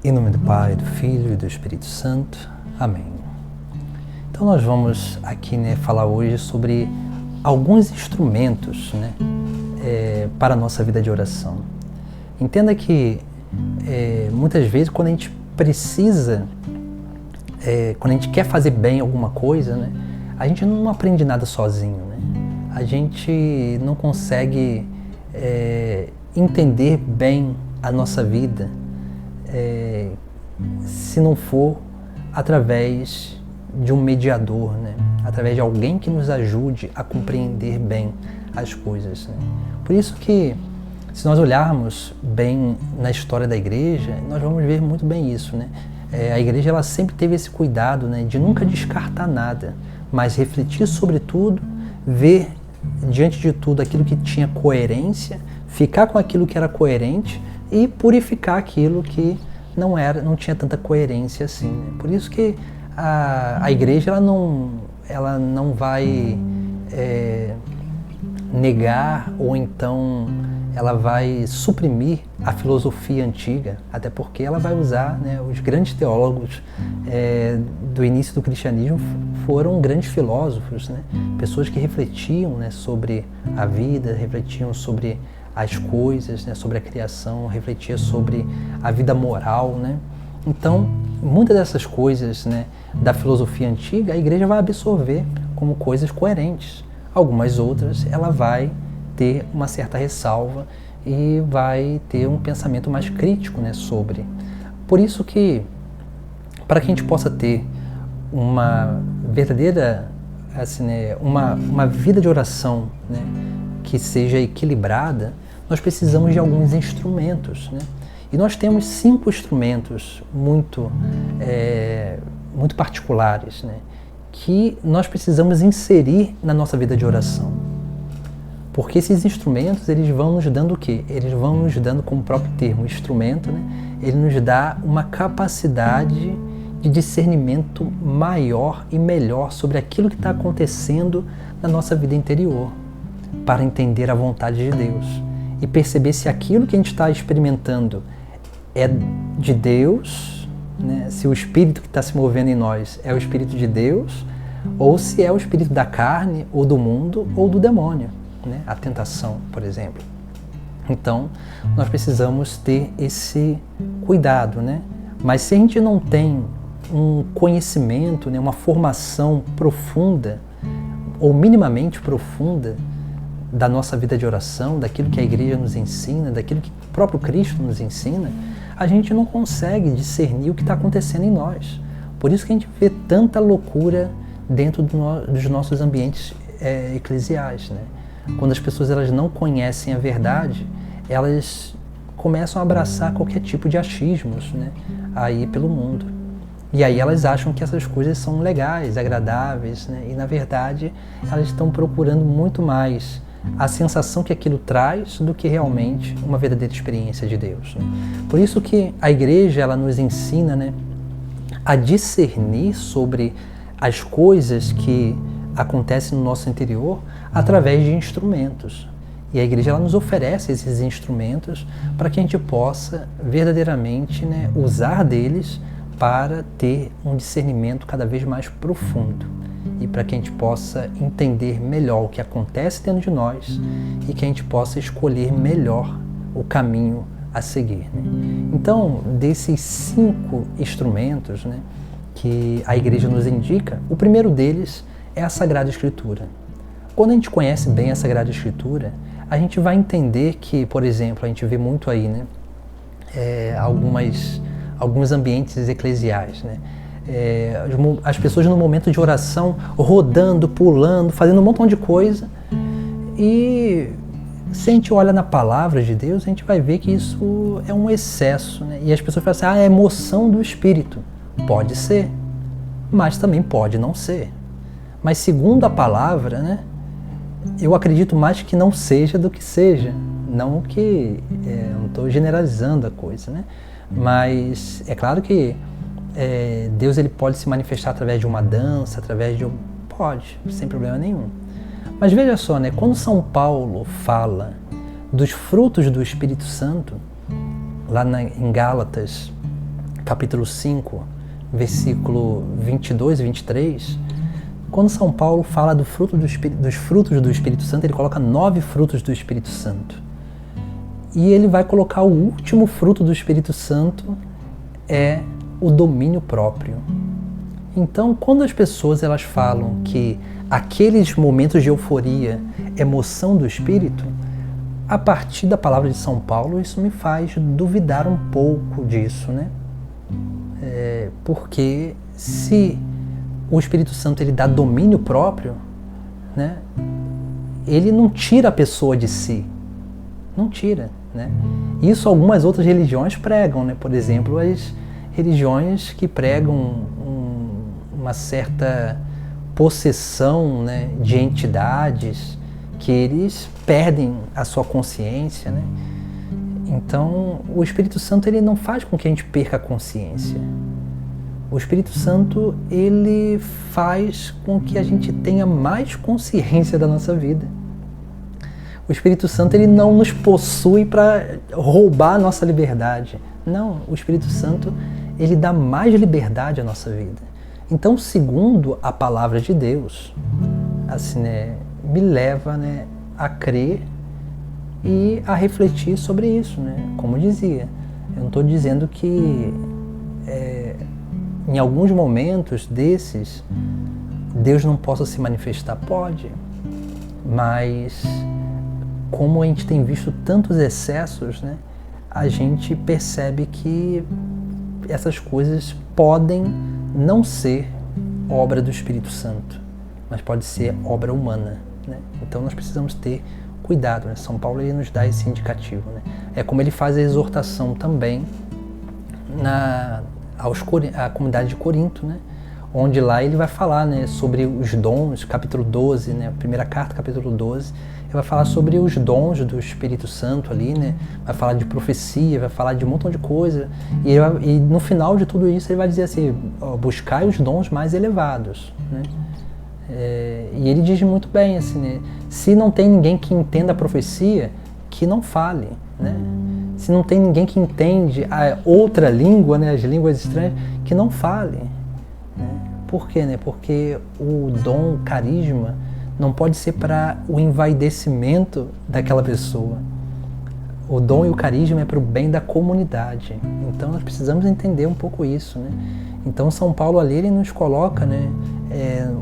Em nome do Pai, do Filho e do Espírito Santo. Amém. Então nós vamos aqui falar hoje sobre alguns instrumentos para a nossa vida de oração. Entenda que muitas vezes quando a gente precisa, quando a gente quer fazer bem alguma coisa, a gente não aprende nada sozinho. A gente não consegue entender bem a nossa vida se não for através de um mediador, através de alguém que nos ajude a compreender bem as coisas. Por isso que, se nós olharmos bem na história da igreja, nós vamos ver muito bem isso. A igreja ela sempre teve esse cuidado de nunca descartar nada, mas refletir sobre tudo, ver diante de tudo aquilo que tinha coerência, ficar com aquilo que era coerente e purificar aquilo que não tinha tanta coerência assim. Por isso que a igreja ela não vai negar ou então ela vai suprimir a filosofia antiga, até porque ela vai usar, os grandes teólogos do início do cristianismo foram grandes filósofos, pessoas que refletiam sobre a vida, refletiam sobre as coisas, sobre a criação, refletia sobre a vida moral. Então, muitas dessas coisas da filosofia antiga, a igreja vai absorver como coisas coerentes. Algumas outras, ela vai ter uma certa ressalva e vai ter um pensamento mais crítico sobre. Por isso que, para que a gente possa ter uma verdadeira, uma vida de oração que seja equilibrada, nós precisamos de alguns instrumentos. E nós temos 5 instrumentos muito particulares, que nós precisamos inserir na nossa vida de oração. Porque esses instrumentos, eles vão nos dando o quê? Eles vão nos dando, como o próprio termo, instrumento, ele nos dá uma capacidade de discernimento maior e melhor sobre aquilo que está acontecendo na nossa vida interior, para entender a vontade de Deus e perceber se aquilo que a gente está experimentando é de Deus, se o Espírito que está se movendo em nós é o Espírito de Deus, ou se é o Espírito da carne, ou do mundo, ou do demônio, a tentação, por exemplo. Então, nós precisamos ter esse cuidado, Mas se a gente não tem um conhecimento, uma formação profunda, ou minimamente profunda, da nossa vida de oração, daquilo que a igreja nos ensina, daquilo que o próprio Cristo nos ensina, a gente não consegue discernir o que está acontecendo em nós. Por isso que a gente vê tanta loucura dentro dos nossos ambientes eclesiais. Quando as pessoas elas não conhecem a verdade, elas começam a abraçar qualquer tipo de achismos aí pelo mundo. E aí elas acham que essas coisas são legais, agradáveis, e na verdade elas estão procurando muito mais a sensação que aquilo traz do que realmente uma verdadeira experiência de Deus. Por isso que a igreja ela nos ensina a discernir sobre as coisas que acontecem no nosso interior através de instrumentos. E a igreja ela nos oferece esses instrumentos para que a gente possa verdadeiramente usar deles para ter um discernimento cada vez mais profundo e para que a gente possa entender melhor o que acontece dentro de nós e que a gente possa escolher melhor o caminho a seguir. Então, desses 5 instrumentos que a igreja nos indica, o primeiro deles é a Sagrada Escritura. Quando a gente conhece bem a Sagrada Escritura, a gente vai entender que, por exemplo, a gente vê muito aí alguns ambientes eclesiais, as pessoas no momento de oração rodando, pulando, fazendo um montão de coisa, e se a gente olha na palavra de Deus, a gente vai ver que isso é um excesso, e as pessoas falam assim, é emoção do Espírito. Pode ser, mas também pode não ser. Mas segundo a palavra, eu acredito mais que não seja do que seja. Não que, não estou generalizando a coisa, mas é claro que Deus ele pode se manifestar através de uma dança, pode, sem problema nenhum. Mas veja só, quando São Paulo fala dos frutos do Espírito Santo, lá em Gálatas, capítulo 5, versículo 22 e 23, quando São Paulo fala dos frutos do Espírito Santo, ele coloca 9 frutos do Espírito Santo. E ele vai colocar o último fruto do Espírito Santo, é o domínio próprio. Então, quando as pessoas elas falam que aqueles momentos de euforia, emoção do Espírito, a partir da palavra de São Paulo, isso me faz duvidar um pouco disso, né? Porque se o Espírito Santo ele dá domínio próprio, né? Ele não tira a pessoa de si, não tira, né? Isso algumas outras religiões pregam, né? Por exemplo, as religiões que pregam uma certa possessão, né, de entidades, que eles perdem a sua consciência, né? Então, o Espírito Santo ele não faz com que a gente perca a consciência. O Espírito Santo ele faz com que a gente tenha mais consciência da nossa vida. O Espírito Santo ele não nos possui para roubar a nossa liberdade. Não, o Espírito Santo ele dá mais liberdade à nossa vida. Então, segundo a palavra de Deus, assim, né, me leva, né, a crer e a refletir sobre isso, né? Como eu dizia, eu não estou dizendo que em alguns momentos desses Deus não possa se manifestar, pode, mas como a gente tem visto tantos excessos, né, a gente percebe que essas coisas podem não ser obra do Espírito Santo, mas pode ser obra humana, né? Então nós precisamos ter cuidado, né? São Paulo ele nos dá esse indicativo, né? É como ele faz a exortação também à comunidade de Corinto, né? Onde lá ele vai falar, né, sobre os dons, capítulo 12, né? Primeira carta, capítulo 12, ele vai falar sobre os dons do Espírito Santo ali, né? Vai falar de profecia, vai falar de um montão de coisa, e no final de tudo isso ele vai dizer assim, ó, buscai os dons mais elevados, né? E ele diz muito bem assim, né? Se não tem ninguém que entenda a profecia, que não fale, né? Se não tem ninguém que entende a outra língua, né, as línguas estranhas, que não fale, né? Por quê, né? Porque o dom, o carisma, não pode ser para o envaidecimento daquela pessoa. O dom e o carisma é para o bem da comunidade. Então nós precisamos entender um pouco isso, né? Então São Paulo ali ele nos coloca, né,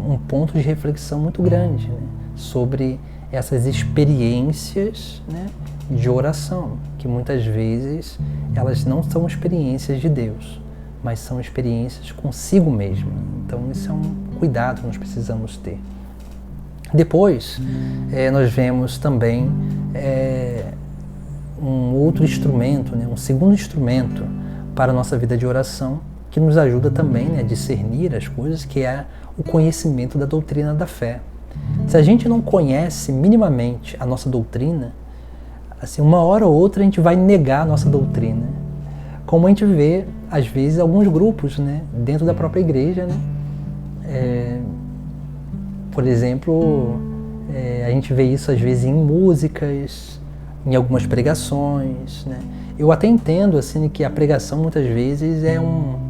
um ponto de reflexão muito grande, né, sobre essas experiências, né, de oração, que muitas vezes elas não são experiências de Deus, mas são experiências consigo mesmo. Então isso é um cuidado que nós precisamos ter. Depois nós vemos também um outro instrumento, né, um segundo instrumento para a nossa vida de oração, que nos ajuda também, né, a discernir as coisas, que é o conhecimento da doutrina da fé. Se a gente não conhece minimamente a nossa doutrina, assim, uma hora ou outra a gente vai negar a nossa doutrina. Como a gente vê, às vezes, alguns grupos, né, dentro da própria igreja, né? Por exemplo, a gente vê isso às vezes em músicas, em algumas pregações, né? Eu até entendo assim, que a pregação muitas vezes é um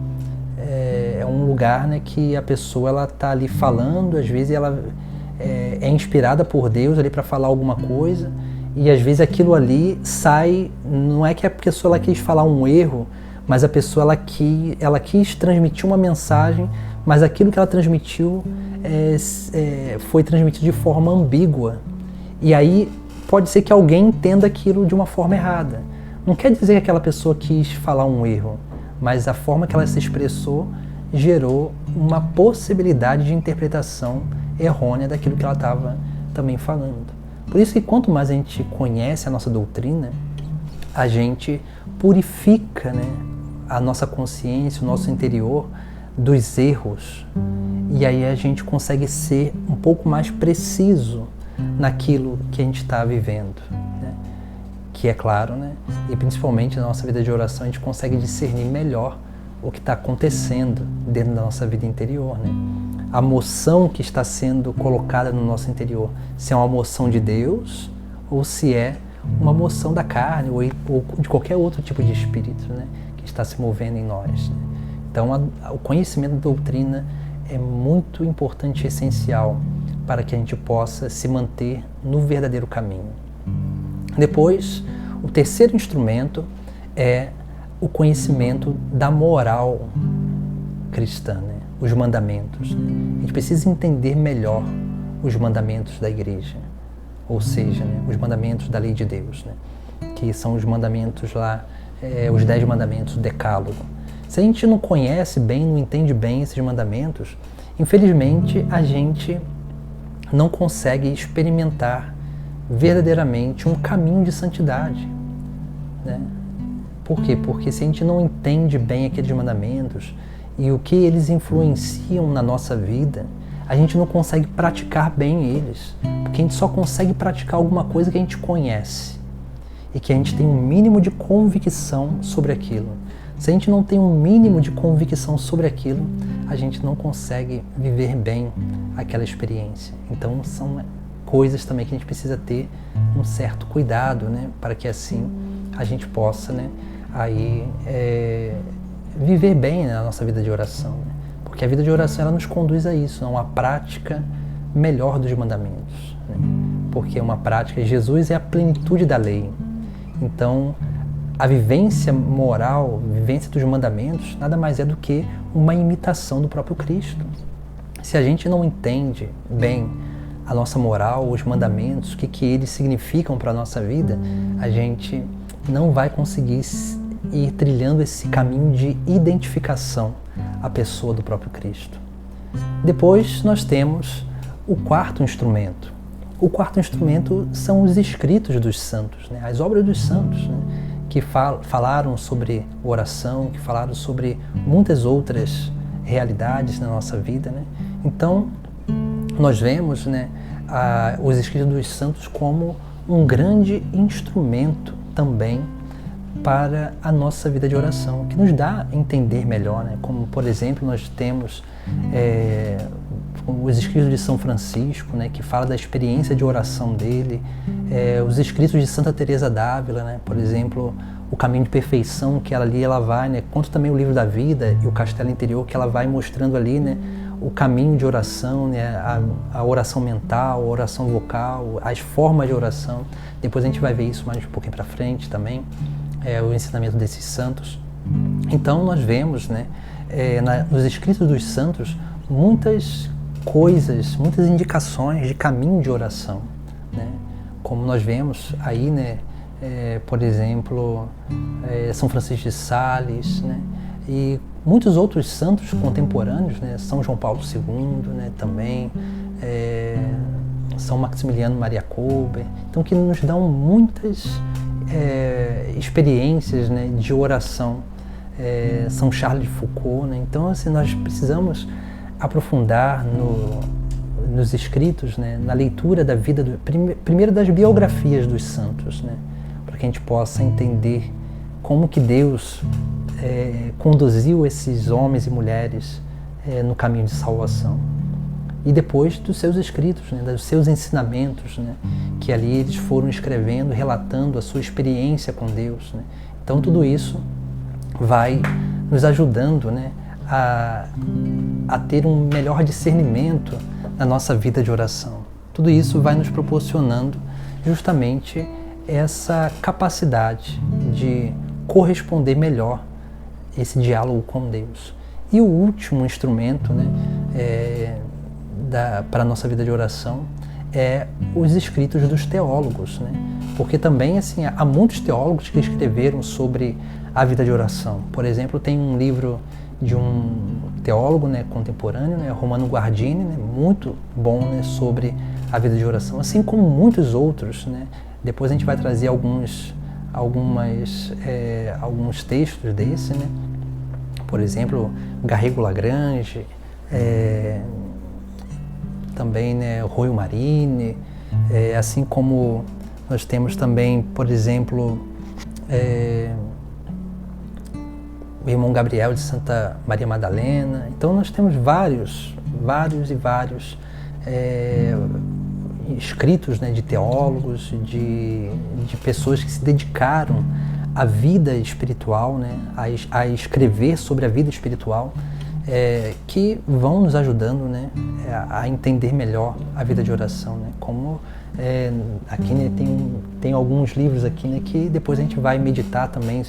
lugar, né, que a pessoa ela está ali falando, às vezes ela é inspirada por Deus ali para falar alguma coisa, e às vezes aquilo ali sai, não é que a pessoa ela quis falar um erro, mas a pessoa ela quis transmitir uma mensagem, mas aquilo que ela transmitiu foi transmitido de forma ambígua. E aí pode ser que alguém entenda aquilo de uma forma errada. Não quer dizer que aquela pessoa quis falar um erro, mas a forma que ela se expressou gerou uma possibilidade de interpretação errônea daquilo que ela estava também falando. Por isso que quanto mais a gente conhece a nossa doutrina, a gente purifica, né, a nossa consciência, o nosso interior dos erros. E aí a gente consegue ser um pouco mais preciso naquilo que a gente está vivendo, né? Que é claro, né? E principalmente na nossa vida de oração a gente consegue discernir melhor o que está acontecendo dentro da nossa vida interior, né? A moção que está sendo colocada no nosso interior, se é uma moção de Deus ou se é uma moção da carne ou de qualquer outro tipo de espírito, né, que está se movendo em nós, né? Então, o conhecimento da doutrina é muito importante e essencial para que a gente possa se manter no verdadeiro caminho. Depois, o terceiro instrumento é o conhecimento da moral cristã, né? Os mandamentos. A gente precisa entender melhor os mandamentos da igreja, ou seja, né, os mandamentos da lei de Deus, né? Que são os mandamentos lá, os 10 mandamentos, o decálogo. Se a gente não conhece bem, não entende bem esses mandamentos, infelizmente a gente não consegue experimentar verdadeiramente um caminho de santidade, né? Por quê? Porque se a gente não entende bem aqueles mandamentos e o que eles influenciam na nossa vida, a gente não consegue praticar bem eles, porque a gente só consegue praticar alguma coisa que a gente conhece e que a gente tem um mínimo de convicção sobre aquilo. Se a gente não tem um mínimo de convicção sobre aquilo, a gente não consegue viver bem aquela experiência. Então são coisas também que a gente precisa ter um certo cuidado, né, para que assim a gente possa, né, aí, viver bem na nossa vida de oração, né? Porque a vida de oração ela nos conduz a isso, a uma prática melhor dos mandamentos, né? Porque é uma prática, Jesus é a plenitude da lei. Então, a vivência moral, a vivência dos mandamentos, nada mais é do que uma imitação do próprio Cristo. Se a gente não entende bem a nossa moral, os mandamentos, o que eles significam para a nossa vida, a gente não vai conseguir ir trilhando esse caminho de identificação à pessoa do próprio Cristo. Depois nós temos o quarto instrumento. O quarto instrumento são os escritos dos santos, né? As obras dos santos, né? Que falaram sobre oração, que falaram sobre muitas outras realidades na nossa vida, né? Então, nós vemos, né, os escritos dos santos como um grande instrumento também para a nossa vida de oração, que nos dá a entender melhor, né? Como, por exemplo, nós temos os escritos de São Francisco, né, que fala da experiência de oração dele, os escritos de Santa Teresa d'Ávila, né, por exemplo, o caminho de perfeição que ela vai, né, quanto também o livro da vida e o Castelo Interior, que ela vai mostrando ali, né, o caminho de oração, né, a oração mental, a oração vocal, as formas de oração. Depois a gente vai ver isso mais um pouquinho para frente também, o ensinamento desses santos. Então nós vemos, né, nos escritos dos santos muitas coisas, muitas indicações de caminho de oração, né? Como nós vemos aí, né, por exemplo, São Francisco de Sales, né, e muitos outros santos contemporâneos, né, São João Paulo II, né, também, São Maximiliano Maria Kolbe, então que nos dão muitas experiências, né, de oração, São Charles de Foucault, né? Então assim, nós precisamos aprofundar nos escritos, né, na leitura da vida, primeiro das biografias dos santos, né, para que a gente possa entender como que Deus conduziu esses homens e mulheres no caminho de salvação. E depois dos seus escritos, né, dos seus ensinamentos, né, que ali eles foram escrevendo, relatando a sua experiência com Deus, né. Então tudo isso vai nos ajudando, né, a ter um melhor discernimento na nossa vida de oração. Tudo isso vai nos proporcionando justamente essa capacidade de corresponder melhor esse diálogo com Deus. E o último instrumento, né, para a nossa vida de oração é os escritos dos teólogos, né? Porque também assim, há muitos teólogos que escreveram sobre a vida de oração. Por exemplo, tem um livro de um teólogo, né, contemporâneo, né, Romano Guardini, né, muito bom, né, sobre a vida de oração, assim como muitos outros, né. Depois a gente vai trazer alguns textos desse, né. Por exemplo, Garrigou Lagrange, também, né, Royo Marini, assim como nós temos também, por exemplo, o irmão Gabriel de Santa Maria Madalena. Então nós temos vários escritos, né, de teólogos, de pessoas que se dedicaram a vida espiritual, né, a escrever sobre a vida espiritual, que vão nos ajudando, né, a entender melhor a vida de oração, né, como aqui, né, tem alguns livros aqui, né, que depois a gente vai meditar também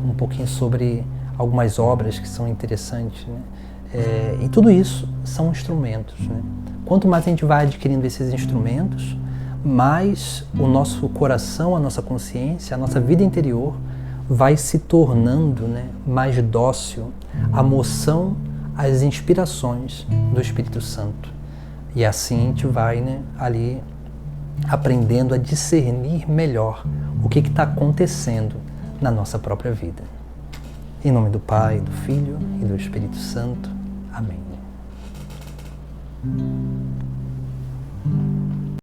um pouquinho sobre algumas obras que são interessantes, né, e tudo isso são instrumentos, né. Quanto mais a gente vai adquirindo esses instrumentos, mais o nosso coração, a nossa consciência, a nossa vida interior vai se tornando, né, mais dócil à moção, às inspirações do Espírito Santo. E assim a gente vai, né, ali aprendendo a discernir melhor o que está acontecendo na nossa própria vida. Em nome do Pai, do Filho e do Espírito Santo. Amém.